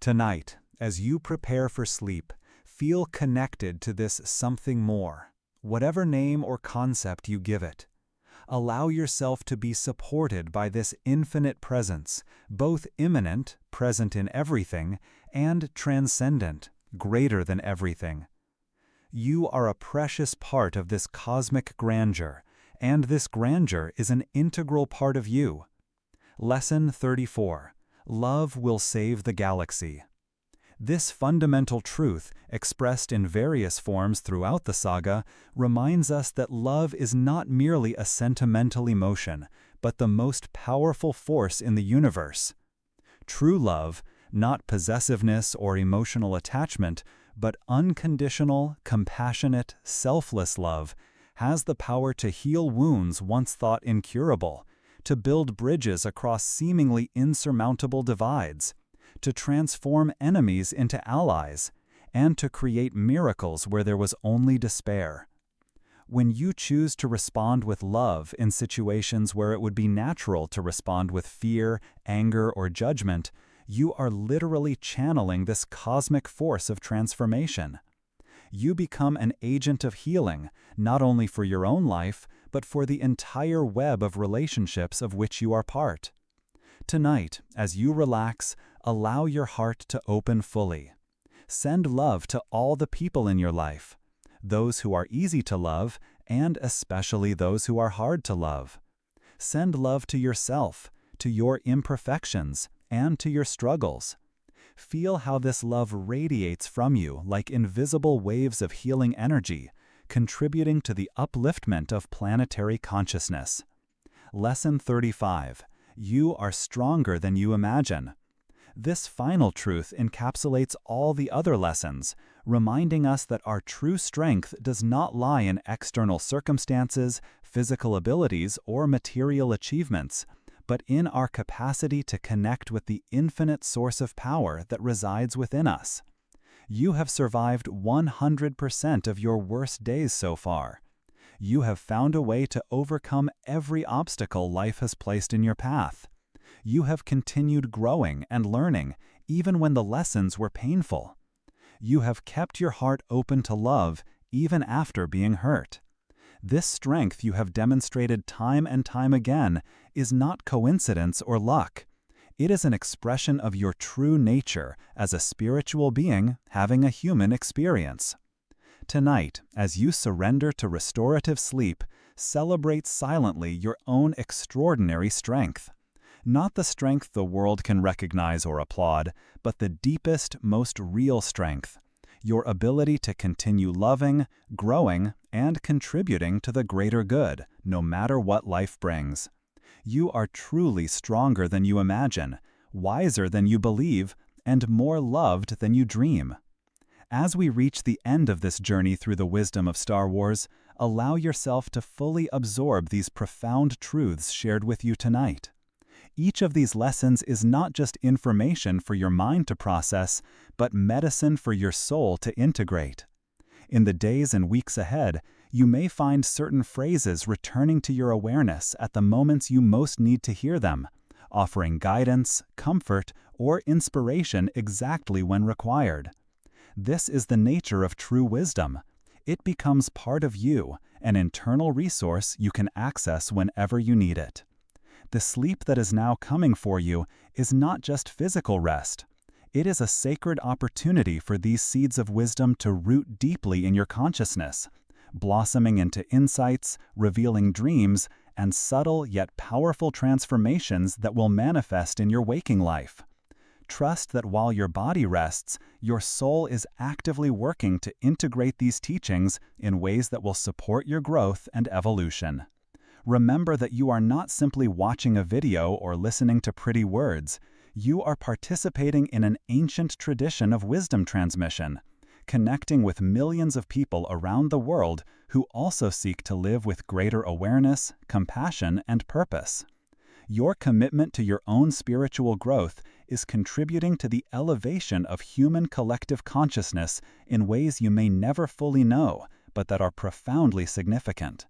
Tonight, as you prepare for sleep, feel connected to this something more, whatever name or concept you give it. Allow yourself to be supported by this infinite presence, both immanent, present in everything, and transcendent, greater than everything. You are a precious part of this cosmic grandeur, and this grandeur is an integral part of you. Lesson 34. Love will save the galaxy. This fundamental truth, expressed in various forms throughout the saga, reminds us that love is not merely a sentimental emotion, but the most powerful force in the universe. True love, not possessiveness or emotional attachment, but unconditional, compassionate, selfless love, has the power to heal wounds once thought incurable, to build bridges across seemingly insurmountable divides, to transform enemies into allies, and to create miracles where there was only despair. When you choose to respond with love in situations where it would be natural to respond with fear, anger, or judgment, you are literally channeling this cosmic force of transformation. You become an agent of healing, not only for your own life, but for the entire web of relationships of which you are part. Tonight, as you relax, allow your heart to open fully. Send love to all the people in your life, those who are easy to love, and especially those who are hard to love. Send love to yourself, to your imperfections, and to your struggles. Feel how this love radiates from you like invisible waves of healing energy, contributing to the upliftment of planetary consciousness. Lesson 35. You are stronger than you imagine. This final truth encapsulates all the other lessons, reminding us that our true strength does not lie in external circumstances, physical abilities, or material achievements, but in our capacity to connect with the infinite source of power that resides within us. You have survived 100% of your worst days so far. You have found a way to overcome every obstacle life has placed in your path. You have continued growing and learning, even when the lessons were painful. You have kept your heart open to love, even after being hurt. This strength you have demonstrated time and time again is not coincidence or luck. It is an expression of your true nature as a spiritual being having a human experience. Tonight, as you surrender to restorative sleep, celebrate silently your own extraordinary strength. Not the strength the world can recognize or applaud, but the deepest, most real strength. Your ability to continue loving, growing, and contributing to the greater good, no matter what life brings. You are truly stronger than you imagine, wiser than you believe, and more loved than you dream. As we reach the end of this journey through the wisdom of Star Wars, allow yourself to fully absorb these profound truths shared with you tonight. Each of these lessons is not just information for your mind to process, but medicine for your soul to integrate. In the days and weeks ahead, you may find certain phrases returning to your awareness at the moments you most need to hear them, offering guidance, comfort, or inspiration exactly when required. This is the nature of true wisdom. It becomes part of you, an internal resource you can access whenever you need it. The sleep that is now coming for you is not just physical rest. It is a sacred opportunity for these seeds of wisdom to root deeply in your consciousness, blossoming into insights, revealing dreams, and subtle yet powerful transformations that will manifest in your waking life. Trust that while your body rests, your soul is actively working to integrate these teachings in ways that will support your growth and evolution. Remember that you are not simply watching a video or listening to pretty words. You are participating in an ancient tradition of wisdom transmission, connecting with millions of people around the world who also seek to live with greater awareness, compassion, and purpose. Your commitment to your own spiritual growth is contributing to the elevation of human collective consciousness in ways you may never fully know, but that are profoundly significant.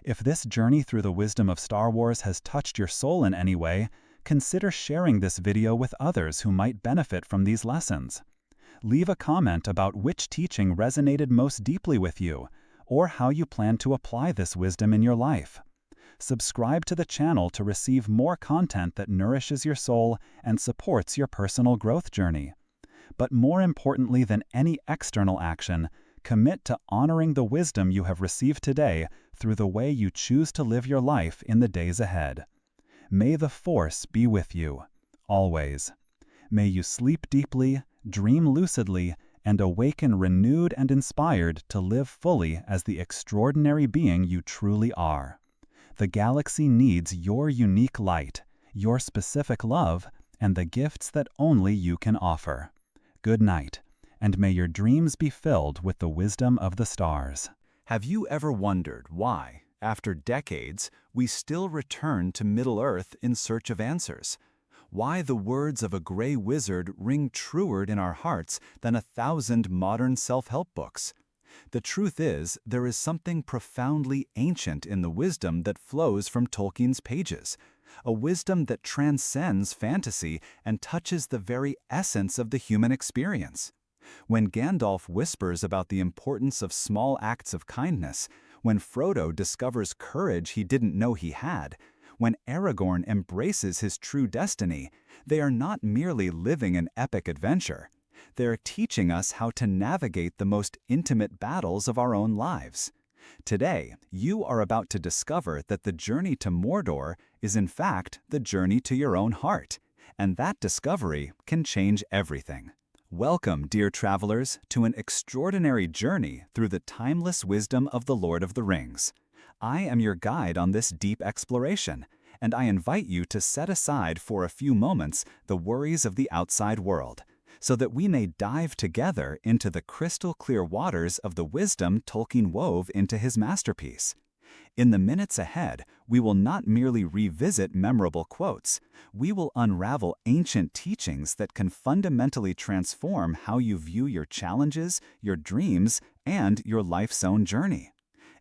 If this journey through the wisdom of Star Wars has touched your soul in any way, Consider sharing this video with others who might benefit from these lessons. Leave a comment about which teaching resonated most deeply with you, or how you plan to apply this wisdom in your life. Subscribe to the channel to receive more content that nourishes your soul and supports your personal growth journey. But more importantly than any external action, commit to honoring the wisdom you have received today through the way you choose to live your life in the days ahead. May the Force be with you, always. May you sleep deeply, dream lucidly, and awaken renewed and inspired to live fully as the extraordinary being you truly are. The galaxy needs your unique light, your specific love, and the gifts that only you can offer. Good night, and may your dreams be filled with the wisdom of the stars. Have you ever wondered why, after decades, we still return to Middle-earth in search of answers? Why the words of a gray wizard ring truer in our hearts than 1,000 modern self-help books? The truth is, there is something profoundly ancient in the wisdom that flows from Tolkien's pages, a wisdom that transcends fantasy and touches the very essence of the human experience. When Gandalf whispers about the importance of small acts of kindness, when Frodo discovers courage he didn't know he had, when Aragorn embraces his true destiny, they are not merely living an epic adventure. They are teaching us how to navigate the most intimate battles of our own lives. Today, you are about to discover that the journey to Mordor is in fact the journey to your own heart, and that discovery can change everything. Welcome, dear travelers, to an extraordinary journey through the timeless wisdom of the Lord of the Rings. I am your guide on this deep exploration, and I invite you to set aside for a few moments the worries of the outside world, so that we may dive together into the crystal-clear waters of the wisdom Tolkien wove into his masterpiece. In the minutes ahead, we will not merely revisit memorable quotes, we will unravel ancient teachings that can fundamentally transform how you view your challenges, your dreams, and your life's own journey.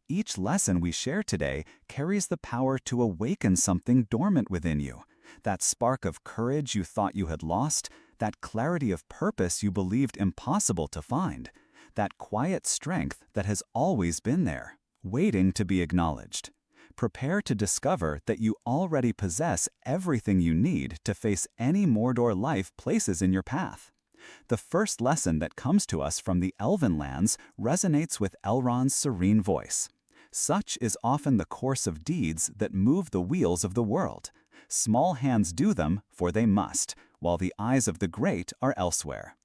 Each lesson we share today carries the power to awaken something dormant within you, that spark of courage you thought you had lost, that clarity of purpose you believed impossible to find, that quiet strength that has always been there, waiting to be acknowledged. Prepare to discover that you already possess everything you need to face any Mordor life places in your path. The first lesson that comes to us from the Elven lands resonates with Elrond's serene voice. Such is often the course of deeds that move the wheels of the world. Small hands do them, for they must, while the eyes of the great are elsewhere.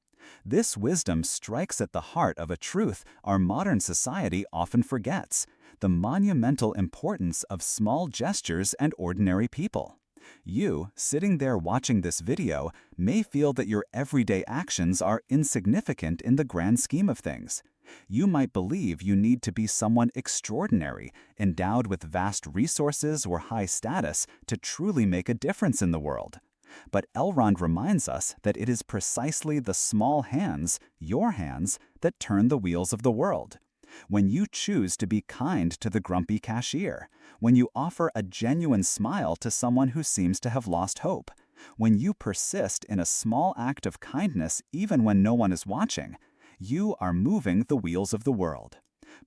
This wisdom strikes at the heart of a truth our modern society often forgets: the monumental importance of small gestures and ordinary people. You, sitting there watching this video, may feel that your everyday actions are insignificant in the grand scheme of things. You might believe you need to be someone extraordinary, endowed with vast resources or high status to truly make a difference in the world. But Elrond reminds us that it is precisely the small hands, your hands, that turn the wheels of the world. When you choose to be kind to the grumpy cashier, when you offer a genuine smile to someone who seems to have lost hope, when you persist in a small act of kindness even when no one is watching, you are moving the wheels of the world.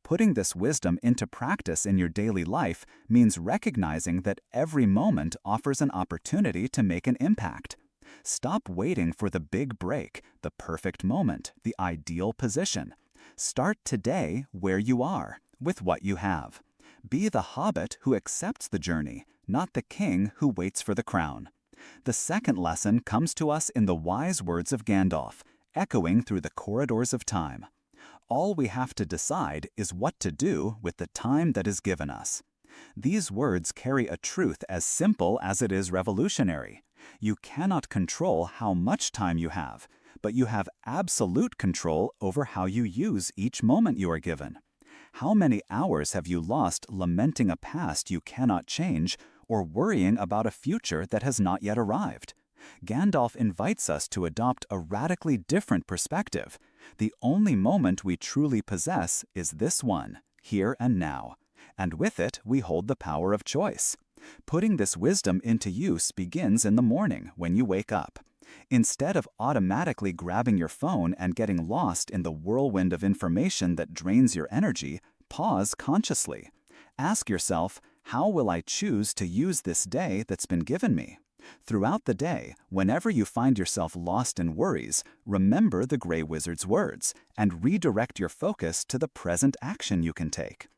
Putting this wisdom into practice in your daily life means recognizing that every moment offers an opportunity to make an impact. Stop waiting for the big break, the perfect moment, the ideal position. Start today where you are, with what you have. Be the hobbit who accepts the journey, not the king who waits for the crown. The second lesson comes to us in the wise words of Gandalf, echoing through the corridors of time. All we have to decide is what to do with the time that is given us. These words carry a truth as simple as it is revolutionary. You cannot control how much time you have, but you have absolute control over how you use each moment you are given. How many hours have you lost lamenting a past you cannot change or worrying about a future that has not yet arrived? Gandalf invites us to adopt a radically different perspective. The only moment we truly possess is this one, here and now. And with it, we hold the power of choice. Putting this wisdom into use begins in the morning when you wake up. Instead of automatically grabbing your phone and getting lost in the whirlwind of information that drains your energy, pause consciously. Ask yourself, how will I choose to use this day that's been given me? Throughout the day, whenever you find yourself lost in worries, remember the Grey Wizard's words and redirect your focus to the present action you can take.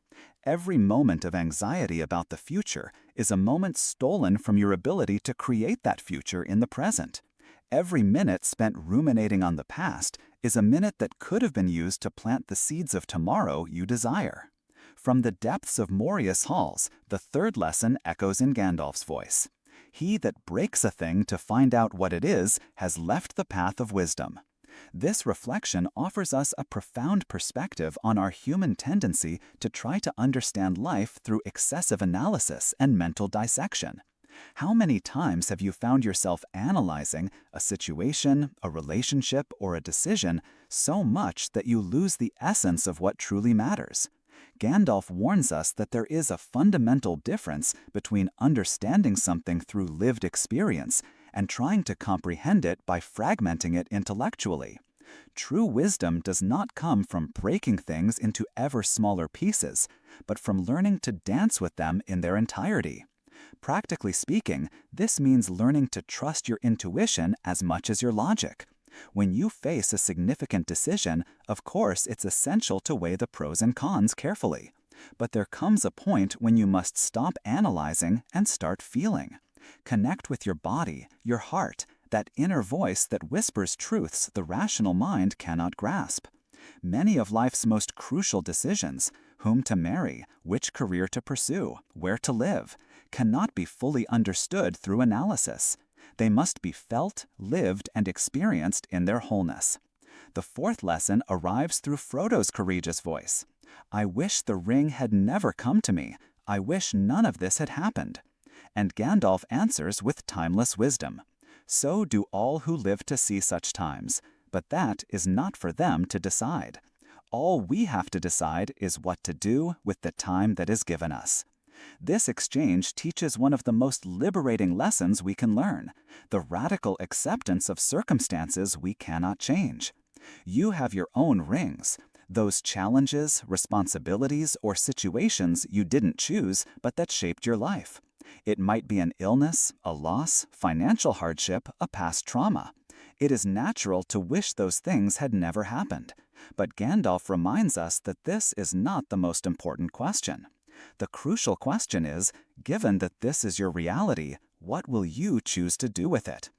Every moment of anxiety about the future is a moment stolen from your ability to create that future in the present. Every minute spent ruminating on the past is a minute that could have been used to plant the seeds of tomorrow you desire. From the depths of Moria halls, the third lesson echoes in Gandalf's voice. He that breaks a thing to find out what it is has left the path of wisdom. This reflection offers us a profound perspective on our human tendency to try to understand life through excessive analysis and mental dissection. How many times have you found yourself analyzing a situation, a relationship, or a decision so much that you lose the essence of what truly matters? Gandalf warns us that there is a fundamental difference between understanding something through lived experience and trying to comprehend it by fragmenting it intellectually. True wisdom does not come from breaking things into ever smaller pieces, but from learning to dance with them in their entirety. Practically speaking, this means learning to trust your intuition as much as your logic. When you face a significant decision, of course it's essential to weigh the pros and cons carefully. But there comes a point when you must stop analyzing and start feeling. Connect with your body, your heart, that inner voice that whispers truths the rational mind cannot grasp. Many of life's most crucial decisions, whom to marry, which career to pursue, where to live, cannot be fully understood through analysis. They must be felt, lived, and experienced in their wholeness. The fourth lesson arrives through Frodo's courageous voice. I wish the ring had never come to me. I wish none of this had happened. And Gandalf answers with timeless wisdom. So do all who live to see such times, but that is not for them to decide. All we have to decide is what to do with the time that is given us. This exchange teaches one of the most liberating lessons we can learn, the radical acceptance of circumstances we cannot change. You have your own rings, those challenges, responsibilities, or situations you didn't choose but that shaped your life. It might be an illness, a loss, financial hardship, a past trauma. It is natural to wish those things had never happened. But Gandalf reminds us that this is not the most important question. The crucial question is, given that this is your reality, what will you choose to do with it?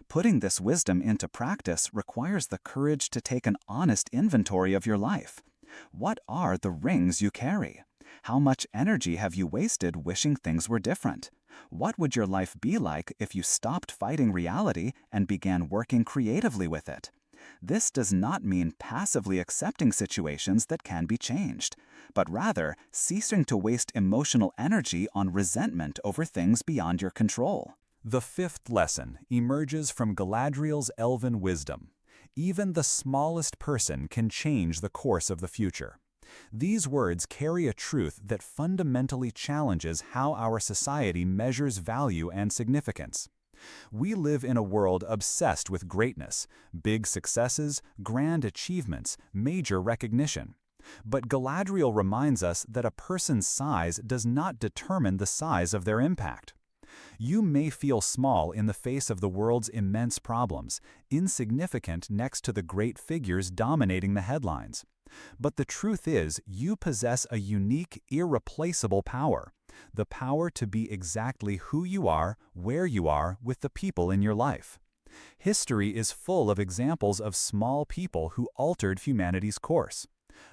Putting this wisdom into practice requires the courage to take an honest inventory of your life. What are the rings you carry? How much energy have you wasted wishing things were different? What would your life be like if you stopped fighting reality and began working creatively with it? This does not mean passively accepting situations that can be changed, but rather ceasing to waste emotional energy on resentment over things beyond your control. The fifth lesson emerges from Galadriel's elven wisdom. Even the smallest person can change the course of the future. These words carry a truth that fundamentally challenges how our society measures value and significance. We live in a world obsessed with greatness, big successes, grand achievements, major recognition. But Galadriel reminds us that a person's size does not determine the size of their impact. You may feel small in the face of the world's immense problems, insignificant next to the great figures dominating the headlines. But the truth is, you possess a unique, irreplaceable power. The power to be exactly who you are, where you are, with the people in your life. History is full of examples of small people who altered humanity's course.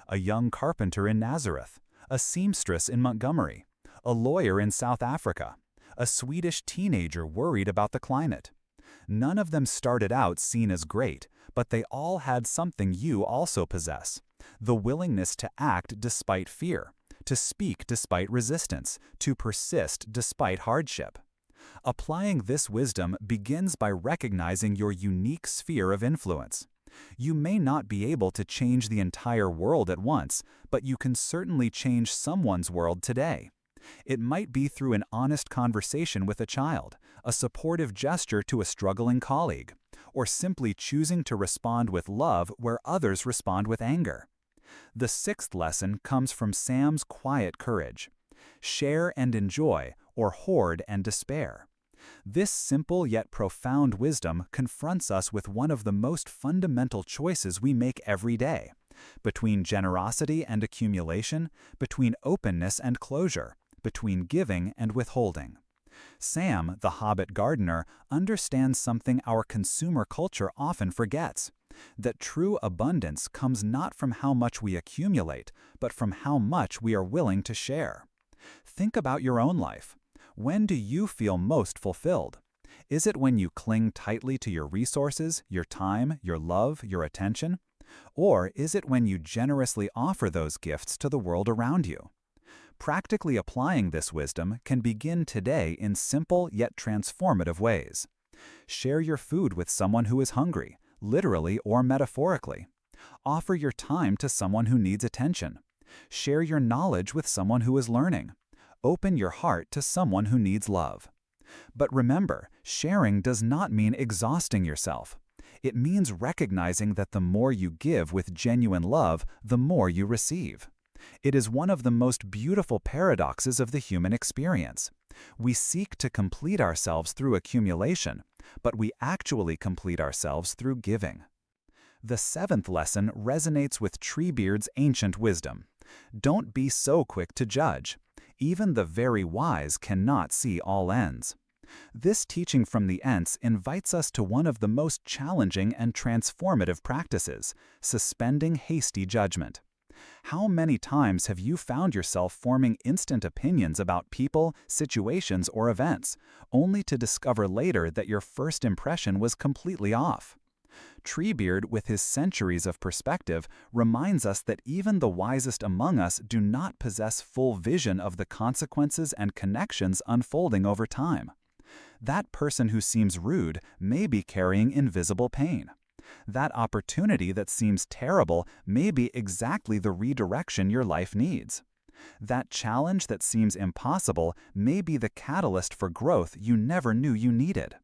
A young carpenter in Nazareth, a seamstress in Montgomery, a lawyer in South Africa, a Swedish teenager worried about the climate. None of them started out seen as great, but they all had something you also possess: the willingness to act despite fear, to speak despite resistance, to persist despite hardship. Applying this wisdom begins by recognizing your unique sphere of influence. You may not be able to change the entire world at once, but you can certainly change someone's world today. It might be through an honest conversation with a child, a supportive gesture to a struggling colleague, or simply choosing to respond with love where others respond with anger. The sixth lesson comes from Sam's quiet courage. Share and enjoy, or hoard and despair. This simple yet profound wisdom confronts us with one of the most fundamental choices we make every day, between generosity and accumulation, between openness and closure, between giving and withholding. Sam, the Hobbit gardener, understands something our consumer culture often forgets, that true abundance comes not from how much we accumulate, but from how much we are willing to share. Think about your own life. When do you feel most fulfilled? Is it when you cling tightly to your resources, your time, your love, your attention? Or is it when you generously offer those gifts to the world around you? Practically applying this wisdom can begin today in simple yet transformative ways. Share your food with someone who is hungry, literally or metaphorically. Offer your time to someone who needs attention. Share your knowledge with someone who is learning. Open your heart to someone who needs love. But remember, sharing does not mean exhausting yourself. It means recognizing that the more you give with genuine love, the more you receive. It is one of the most beautiful paradoxes of the human experience. We seek to complete ourselves through accumulation, but we actually complete ourselves through giving. The seventh lesson resonates with Treebeard's ancient wisdom. Don't be so quick to judge. Even the very wise cannot see all ends. This teaching from the Ents invites us to one of the most challenging and transformative practices, suspending hasty judgment. How many times have you found yourself forming instant opinions about people, situations, or events, only to discover later that your first impression was completely off? Treebeard, with his centuries of perspective, reminds us that even the wisest among us do not possess full vision of the consequences and connections unfolding over time. That person who seems rude may be carrying invisible pain. That opportunity that seems terrible may be exactly the redirection your life needs. That challenge that seems impossible may be the catalyst for growth you never knew you needed.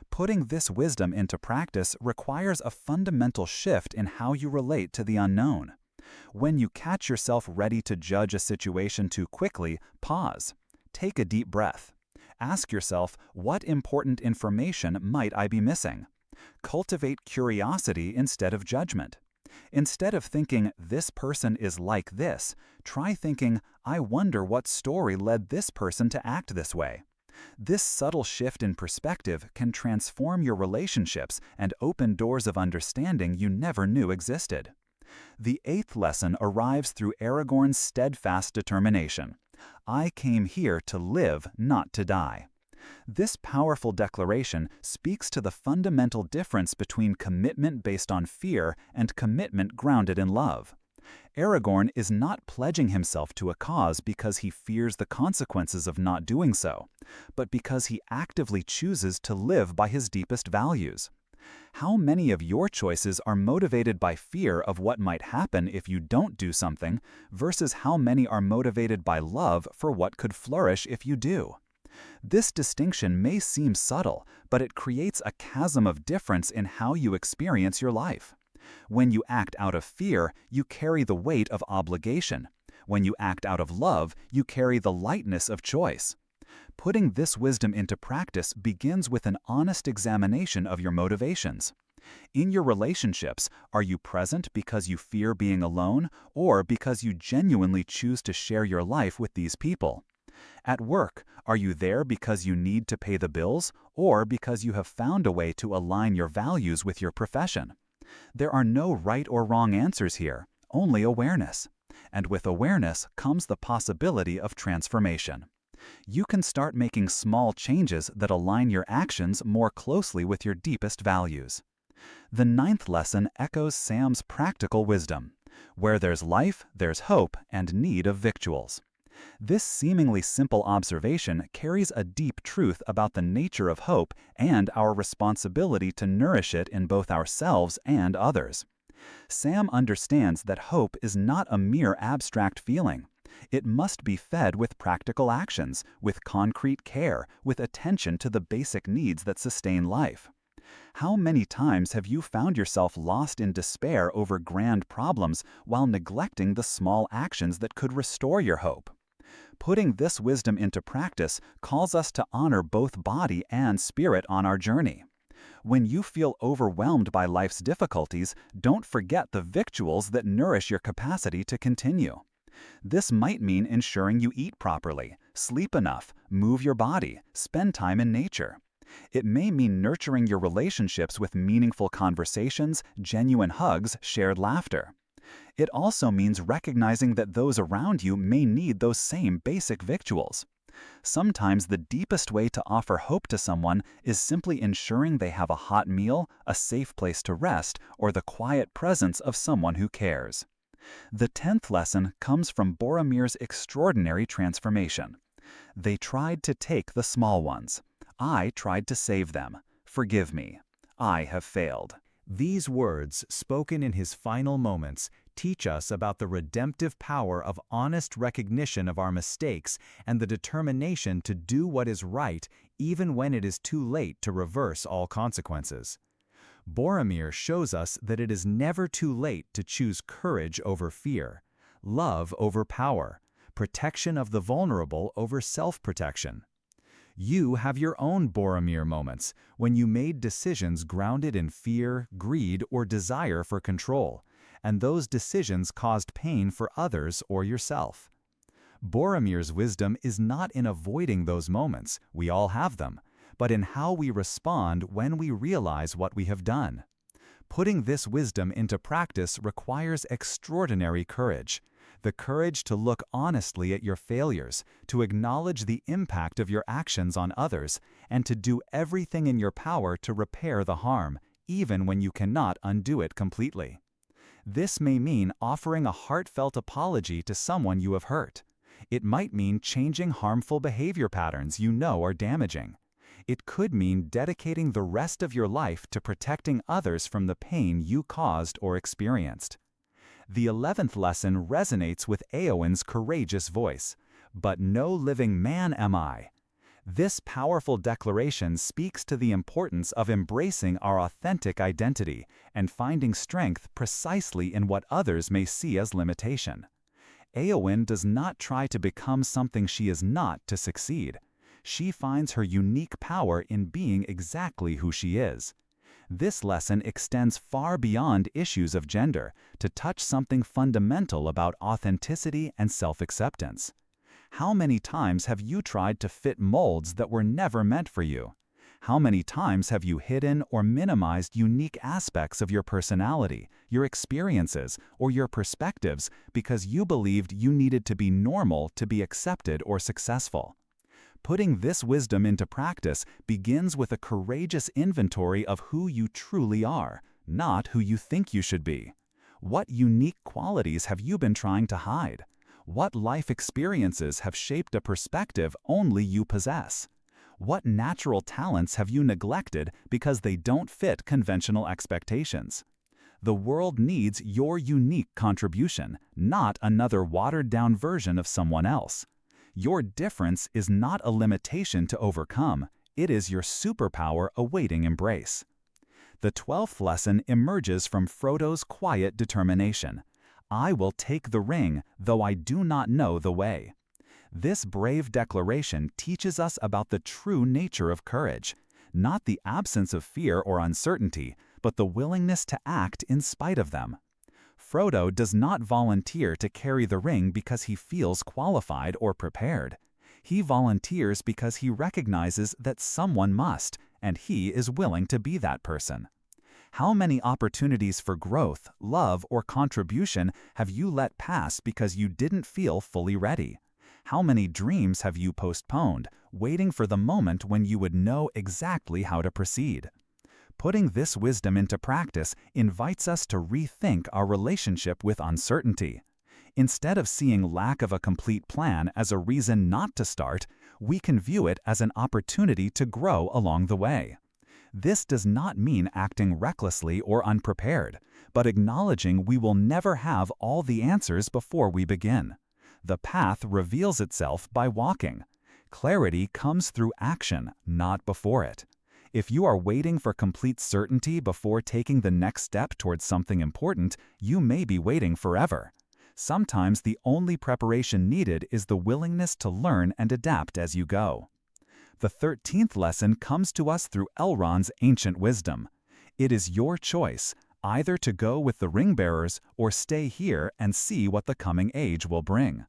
Putting this wisdom into practice requires a fundamental shift in how you relate to the unknown. When you catch yourself ready to judge a situation too quickly, pause. Take a deep breath. Ask yourself, what important information might I be missing? Cultivate curiosity instead of judgment. Instead of thinking, this person is like this, try thinking, I wonder what story led this person to act this way. This subtle shift in perspective can transform your relationships and open doors of understanding you never knew existed. The eighth lesson arrives through Aragorn's steadfast determination. I came here to live, not to die. This powerful declaration speaks to the fundamental difference between commitment based on fear and commitment grounded in love. Aragorn is not pledging himself to a cause because he fears the consequences of not doing so, but because he actively chooses to live by his deepest values. How many of your choices are motivated by fear of what might happen if you don't do something, versus how many are motivated by love for what could flourish if you do? This distinction may seem subtle, but it creates a chasm of difference in how you experience your life. When you act out of fear, you carry the weight of obligation. When you act out of love, you carry the lightness of choice. Putting this wisdom into practice begins with an honest examination of your motivations. In your relationships, are you present because you fear being alone, or because you genuinely choose to share your life with these people? At work, are you there because you need to pay the bills, or because you have found a way to align your values with your profession? There are no right or wrong answers here, only awareness. And with awareness comes the possibility of transformation. You can start making small changes that align your actions more closely with your deepest values. The ninth lesson echoes Sam's practical wisdom. Where there's life, there's hope and need of victuals. This seemingly simple observation carries a deep truth about the nature of hope and our responsibility to nourish it in both ourselves and others. Sam understands that hope is not a mere abstract feeling. It must be fed with practical actions, with concrete care, with attention to the basic needs that sustain life. How many times have you found yourself lost in despair over grand problems while neglecting the small actions that could restore your hope? Putting this wisdom into practice calls us to honor both body and spirit on our journey. When you feel overwhelmed by life's difficulties, don't forget the victuals that nourish your capacity to continue. This might mean ensuring you eat properly, sleep enough, move your body, spend time in nature. It may mean nurturing your relationships with meaningful conversations, genuine hugs, shared laughter. It also means recognizing that those around you may need those same basic victuals. Sometimes the deepest way to offer hope to someone is simply ensuring they have a hot meal, a safe place to rest, or the quiet presence of someone who cares. The 10th lesson comes from Boromir's extraordinary transformation. They tried to take the small ones. I tried to save them. Forgive me. I have failed. These words, spoken in his final moments, teach us about the redemptive power of honest recognition of our mistakes and the determination to do what is right even when it is too late to reverse all consequences. Boromir shows us that it is never too late to choose courage over fear, love over power, protection of the vulnerable over self-protection. You have your own Boromir moments when you made decisions grounded in fear, greed, or desire for control, and those decisions caused pain for others or yourself. Boromir's wisdom is not in avoiding those moments, we all have them, but in how we respond when we realize what we have done. Putting this wisdom into practice requires extraordinary courage. The courage to look honestly at your failures, to acknowledge the impact of your actions on others, and to do everything in your power to repair the harm, even when you cannot undo it completely. This may mean offering a heartfelt apology to someone you have hurt. It might mean changing harmful behavior patterns you know are damaging. It could mean dedicating the rest of your life to protecting others from the pain you caused or experienced. The 11th lesson resonates with Éowyn's courageous voice, "But no living man am I." This powerful declaration speaks to the importance of embracing our authentic identity and finding strength precisely in what others may see as limitation. Éowyn does not try to become something she is not to succeed. She finds her unique power in being exactly who she is. This lesson extends far beyond issues of gender to touch something fundamental about authenticity and self-acceptance. How many times have you tried to fit molds that were never meant for you? How many times have you hidden or minimized unique aspects of your personality, your experiences, or your perspectives because you believed you needed to be normal to be accepted or successful? Putting this wisdom into practice begins with a courageous inventory of who you truly are, not who you think you should be. What unique qualities have you been trying to hide? What life experiences have shaped a perspective only you possess? What natural talents have you neglected because they don't fit conventional expectations? The world needs your unique contribution, not another watered-down version of someone else. Your difference is not a limitation to overcome, it is your superpower awaiting embrace. The 12th lesson emerges from Frodo's quiet determination. I will take the ring, though I do not know the way. This brave declaration teaches us about the true nature of courage, not the absence of fear or uncertainty, but the willingness to act in spite of them. Frodo does not volunteer to carry the ring because he feels qualified or prepared. He volunteers because he recognizes that someone must, and he is willing to be that person. How many opportunities for growth, love, or contribution have you let pass because you didn't feel fully ready? How many dreams have you postponed, waiting for the moment when you would know exactly how to proceed? Putting this wisdom into practice invites us to rethink our relationship with uncertainty. Instead of seeing lack of a complete plan as a reason not to start, we can view it as an opportunity to grow along the way. This does not mean acting recklessly or unprepared, but acknowledging we will never have all the answers before we begin. The path reveals itself by walking. Clarity comes through action, not before it. If you are waiting for complete certainty before taking the next step towards something important, you may be waiting forever. Sometimes the only preparation needed is the willingness to learn and adapt as you go. The 13th lesson comes to us through Elrond's ancient wisdom. It is your choice, either to go with the ring-bearers or stay here and see what the coming age will bring.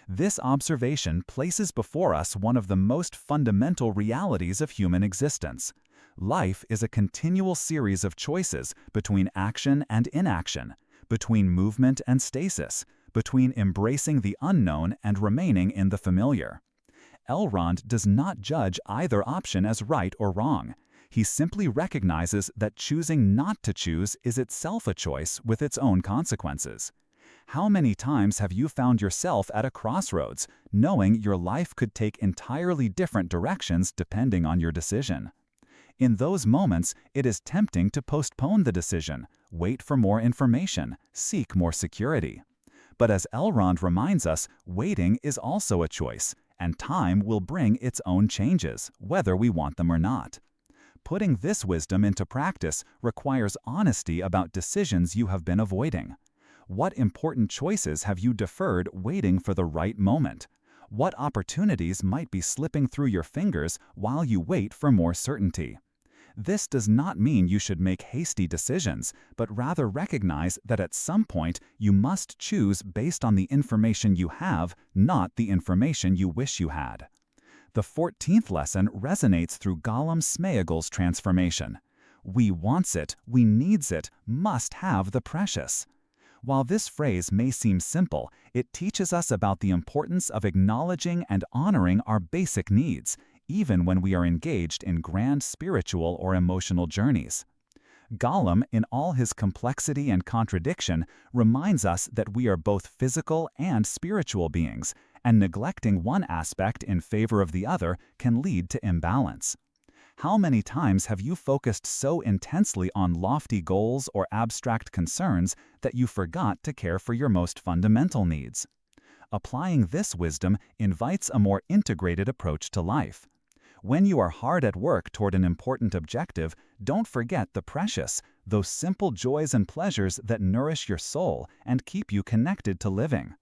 This observation places before us one of the most fundamental realities of human existence. Life is a continual series of choices between action and inaction, between movement and stasis, between embracing the unknown and remaining in the familiar. Elrond does not judge either option as right or wrong. He simply recognizes that choosing not to choose is itself a choice with its own consequences. How many times have you found yourself at a crossroads, knowing your life could take entirely different directions depending on your decision? In those moments, it is tempting to postpone the decision, wait for more information, seek more security. But as Elrond reminds us, waiting is also a choice, and time will bring its own changes, whether we want them or not. Putting this wisdom into practice requires honesty about decisions you have been avoiding. What important choices have you deferred waiting for the right moment? What opportunities might be slipping through your fingers while you wait for more certainty? This does not mean you should make hasty decisions, but rather recognize that at some point you must choose based on the information you have, not the information you wish you had. The 14th lesson resonates through Gollum Smeagol's transformation. We wants it, we needs it, must have the precious. While this phrase may seem simple, it teaches us about the importance of acknowledging and honoring our basic needs, even when we are engaged in grand spiritual or emotional journeys. Gollum, in all his complexity and contradiction, reminds us that we are both physical and spiritual beings, and neglecting one aspect in favor of the other can lead to imbalance. How many times have you focused so intensely on lofty goals or abstract concerns that you forgot to care for your most fundamental needs? Applying this wisdom invites a more integrated approach to life. When you are hard at work toward an important objective, don't forget the precious, those simple joys and pleasures that nourish your soul and keep you connected to living.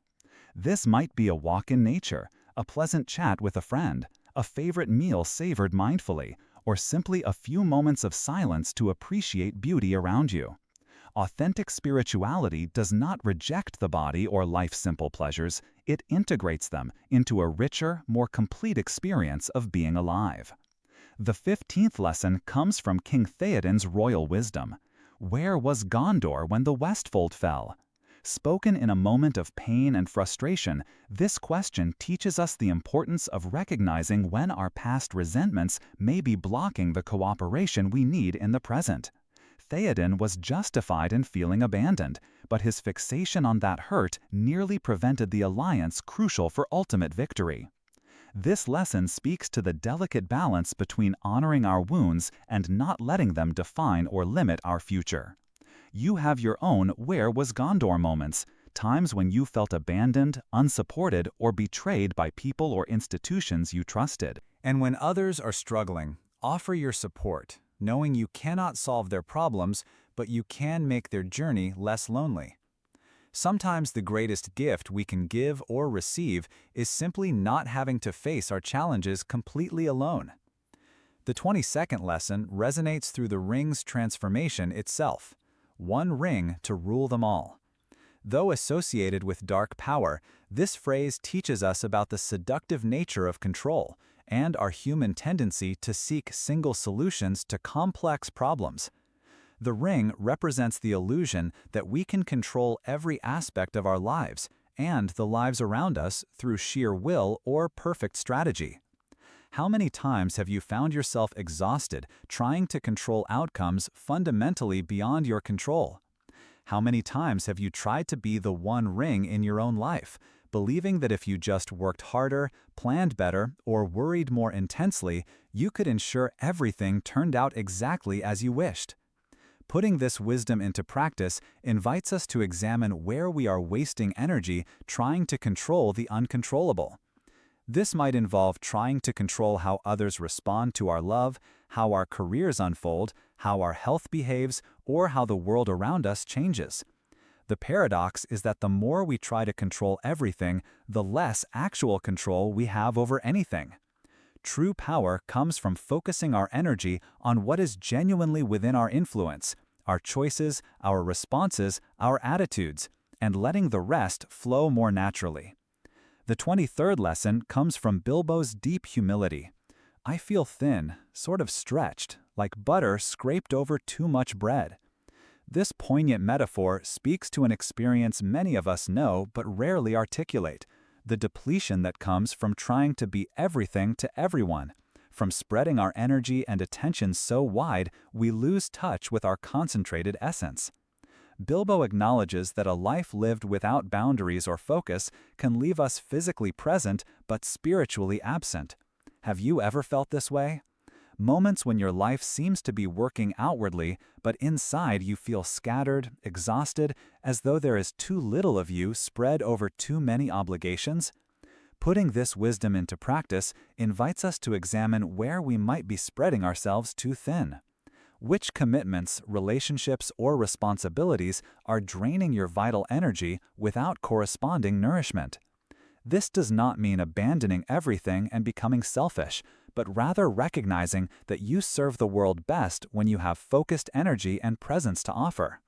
This might be a walk in nature, a pleasant chat with a friend, a favorite meal savored mindfully, or simply a few moments of silence to appreciate beauty around you. Authentic spirituality does not reject the body or life's simple pleasures, it integrates them into a richer, more complete experience of being alive. The 15th lesson comes from King Theoden's royal wisdom. Where was Gondor when the Westfold fell? Spoken in a moment of pain and frustration, this question teaches us the importance of recognizing when our past resentments may be blocking the cooperation we need in the present. Theoden was justified in feeling abandoned, but his fixation on that hurt nearly prevented the alliance crucial for ultimate victory. This lesson speaks to the delicate balance between honoring our wounds and not letting them define or limit our future. You have your own "where was Gondor" moments, times when you felt abandoned, unsupported, or betrayed by people or institutions you trusted. And when others are struggling, offer your support, knowing you cannot solve their problems, but you can make their journey less lonely. Sometimes the greatest gift we can give or receive is simply not having to face our challenges completely alone. The 22nd lesson resonates through the ring's transformation itself. One ring to rule them all. Though associated with dark power, this phrase teaches us about the seductive nature of control and our human tendency to seek single solutions to complex problems. The ring represents the illusion that we can control every aspect of our lives and the lives around us through sheer will or perfect strategy. How many times have you found yourself exhausted trying to control outcomes fundamentally beyond your control? How many times have you tried to be the one ring in your own life, believing that if you just worked harder, planned better, or worried more intensely, you could ensure everything turned out exactly as you wished? Putting this wisdom into practice invites us to examine where we are wasting energy trying to control the uncontrollable. This might involve trying to control how others respond to our love, how our careers unfold, how our health behaves, or how the world around us changes. The paradox is that the more we try to control everything, the less actual control we have over anything. True power comes from focusing our energy on what is genuinely within our influence, our choices, our responses, our attitudes, and letting the rest flow more naturally. The 23rd lesson comes from Bilbo's deep humility. I feel thin, sort of stretched, like butter scraped over too much bread. This poignant metaphor speaks to an experience many of us know but rarely articulate, the depletion that comes from trying to be everything to everyone, from spreading our energy and attention so wide we lose touch with our concentrated essence. Bilbo acknowledges that a life lived without boundaries or focus can leave us physically present but spiritually absent. Have you ever felt this way? Moments when your life seems to be working outwardly, but inside you feel scattered, exhausted, as though there is too little of you spread over too many obligations? Putting this wisdom into practice invites us to examine where we might be spreading ourselves too thin. Which commitments, relationships, or responsibilities are draining your vital energy without corresponding nourishment? This does not mean abandoning everything and becoming selfish, but rather recognizing that you serve the world best when you have focused energy and presence to offer.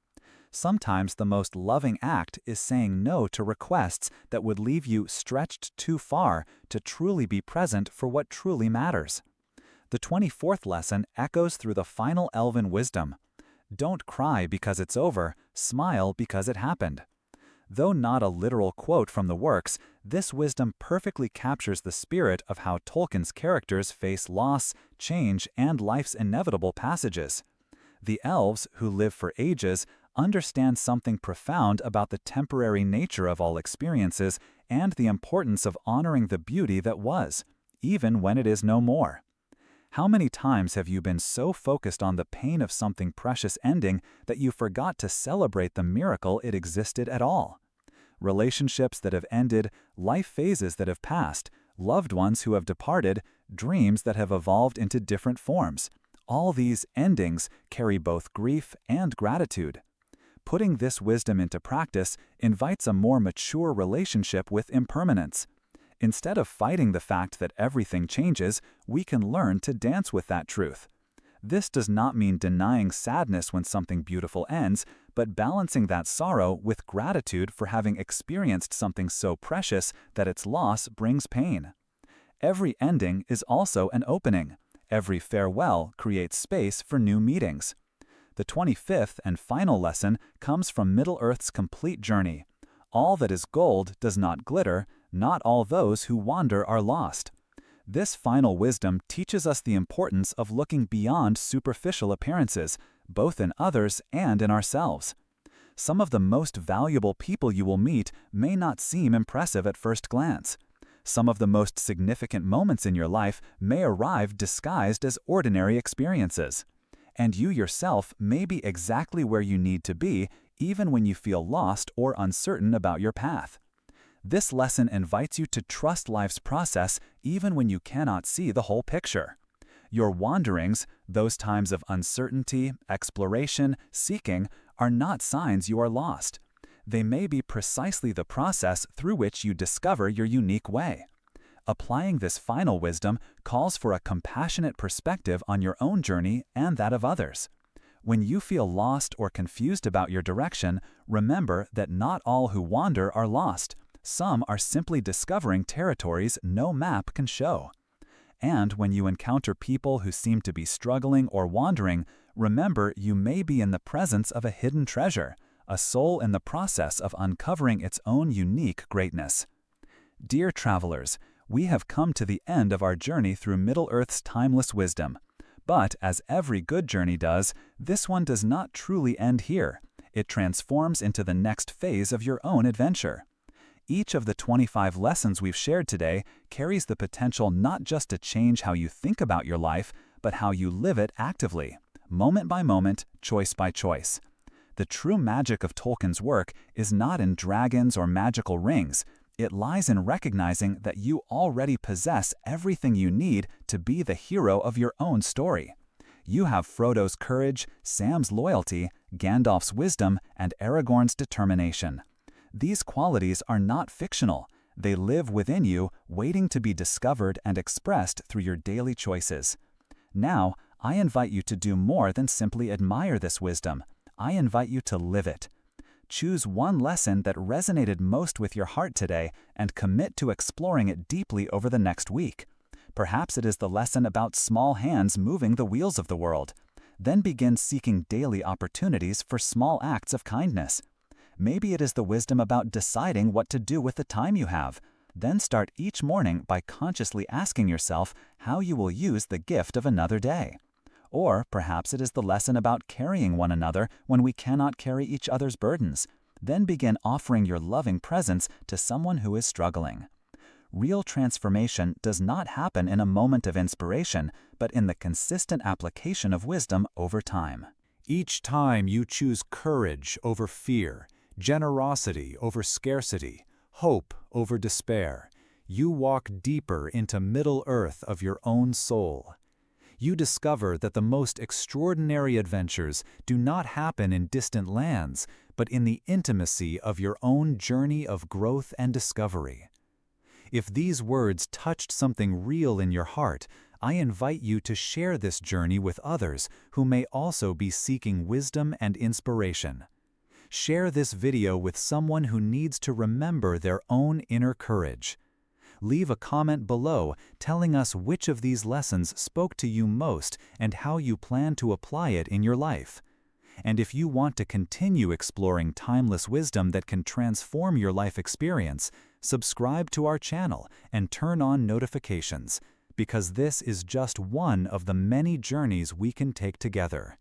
Sometimes the most loving act is saying no to requests that would leave you stretched too far to truly be present for what truly matters. The 24th lesson echoes through the final elven wisdom. Don't cry because it's over, smile because it happened. Though not a literal quote from the works, this wisdom perfectly captures the spirit of how Tolkien's characters face loss, change, and life's inevitable passages. The elves, who live for ages, understand something profound about the temporary nature of all experiences and the importance of honoring the beauty that was, even when it is no more. How many times have you been so focused on the pain of something precious ending that you forgot to celebrate the miracle it existed at all? Relationships that have ended, life phases that have passed, loved ones who have departed, dreams that have evolved into different forms. All these endings carry both grief and gratitude. Putting this wisdom into practice invites a more mature relationship with impermanence. Instead of fighting the fact that everything changes, we can learn to dance with that truth. This does not mean denying sadness when something beautiful ends, but balancing that sorrow with gratitude for having experienced something so precious that its loss brings pain. Every ending is also an opening. Every farewell creates space for new meetings. The 25th and final lesson comes from Middle-earth's complete journey. All that is gold does not glitter, not all those who wander are lost. This final wisdom teaches us the importance of looking beyond superficial appearances, both in others and in ourselves. Some of the most valuable people you will meet may not seem impressive at first glance. Some of the most significant moments in your life may arrive disguised as ordinary experiences. And you yourself may be exactly where you need to be, even when you feel lost or uncertain about your path. This lesson invites you to trust life's process even when you cannot see the whole picture. Your wanderings, those times of uncertainty, exploration, seeking, are not signs you are lost. They may be precisely the process through which you discover your unique way. Applying this final wisdom calls for a compassionate perspective on your own journey and that of others. When you feel lost or confused about your direction, remember that not all who wander are lost. Some are simply discovering territories no map can show. And when you encounter people who seem to be struggling or wandering, remember you may be in the presence of a hidden treasure, a soul in the process of uncovering its own unique greatness. Dear travelers, we have come to the end of our journey through Middle-earth's timeless wisdom. But as every good journey does, this one does not truly end here. It transforms into the next phase of your own adventure. Each of the 25 lessons we've shared today carries the potential not just to change how you think about your life, but how you live it actively. moment by moment, choice by choice. The true magic of Tolkien's work is not in dragons or magical rings. It lies in recognizing that you already possess everything you need to be the hero of your own story. You have Frodo's courage, Sam's loyalty, Gandalf's wisdom, and Aragorn's determination. These qualities are not fictional. They live within you, waiting to be discovered and expressed through your daily choices. Now, I invite you to do more than simply admire this wisdom. I invite you to live it. Choose one lesson that resonated most with your heart today and commit to exploring it deeply over the next week. Perhaps it is the lesson about small hands moving the wheels of the world. Then begin seeking daily opportunities for small acts of kindness. Maybe it is the wisdom about deciding what to do with the time you have. Then start each morning by consciously asking yourself how you will use the gift of another day. Or perhaps it is the lesson about carrying one another when we cannot carry each other's burdens. Then begin offering your loving presence to someone who is struggling. Real transformation does not happen in a moment of inspiration, but in the consistent application of wisdom over time. Each time you choose courage over fear, generosity over scarcity, hope over despair, you walk deeper into Middle-earth of your own soul. You discover that the most extraordinary adventures do not happen in distant lands, but in the intimacy of your own journey of growth and discovery. If these words touched something real in your heart, I invite you to share this journey with others who may also be seeking wisdom and inspiration. Share this video with someone who needs to remember their own inner courage. Leave a comment below telling us which of these lessons spoke to you most and how you plan to apply it in your life. And if you want to continue exploring timeless wisdom that can transform your life experience, subscribe to our channel and turn on notifications, because this is just one of the many journeys we can take together.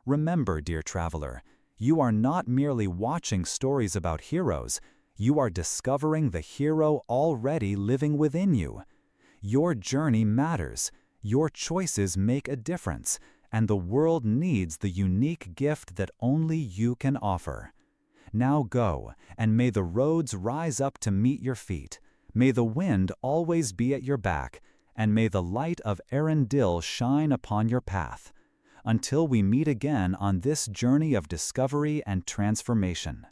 Remember, dear traveler, you are not merely watching stories about heroes, you are discovering the hero already living within you. Your journey matters, your choices make a difference, and the world needs the unique gift that only you can offer. Now go, and may the roads rise up to meet your feet. May the wind always be at your back, and may the light of Arendelle shine upon your path. Until we meet again on this journey of discovery and transformation.